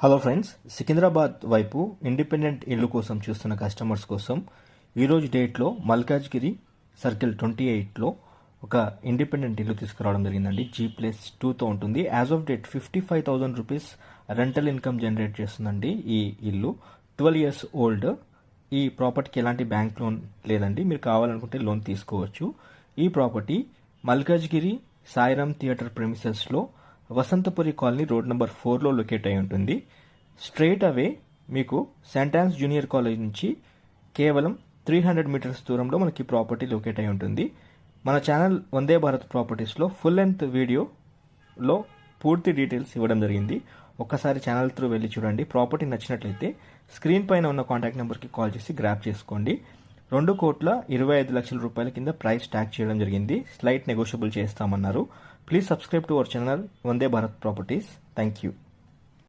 Hello friends, Secunderabad వైపు independent ఇల్లు కోసం చూస్తున్న కస్టమర్స్ కోసం ఈరోజు డేట్లో మల్కాజ్గిరి సర్కిల్ 28లో ఒక ఇండిపెండెంట్ ఇల్లు తీసుకురావడం జరిగిందండి. G+2తో ఉంటుంది. As of date 55,000 rupees rental income generate చేస్తుందండి. ఈ ఇల్లు 12 years ఓల్డ్. ఈ ప్రాపర్టీకి ఎలాంటి బ్యాంక్ లోన్ లేదండి. మీరు కావాలనుకుంటే లోన్ తీసుకోవచ్చు. ఈ ప్రాపర్టీ మల్కాజ్గిరి సాయిరామ్ థియేటర్ ప్రెమిసెస్లో వసంతపురి కాలనీ రోడ్ నెంబర్ 4లో లొకేట్ అయి ఉంటుంది. స్ట్రైట్ అవే మీకు సెయింట్ ఆన్స్ జూనియర్ కాలేజ్ నుంచి కేవలం 300 మీటర్స్ దూరంలో మనకి ప్రాపర్టీ లొకేట్ అయి ఉంటుంది. మన channel Vande Bharat ప్రాపర్టీస్లో full length వీడియోలో పూర్తి డీటెయిల్స్ ఇవ్వడం జరిగింది. ఒక్కసారి ఛానల్ త్రూ వెళ్ళి చూడండి. ప్రాపర్టీ నచ్చినట్లయితే స్క్రీన్ పైన ఉన్న కాంటాక్ట్ నెంబర్కి కాల్ చేసి గ్రాప్ చేసుకోండి. 2,25,00,000 రూపాయల కింద ప్రైస్ ట్యాగ్ చేయడం జరిగింది. స్లైట్ నెగోషియబుల్ చేస్తామన్నారు. Please subscribe to our channel Vande Bharat properties. Thank you.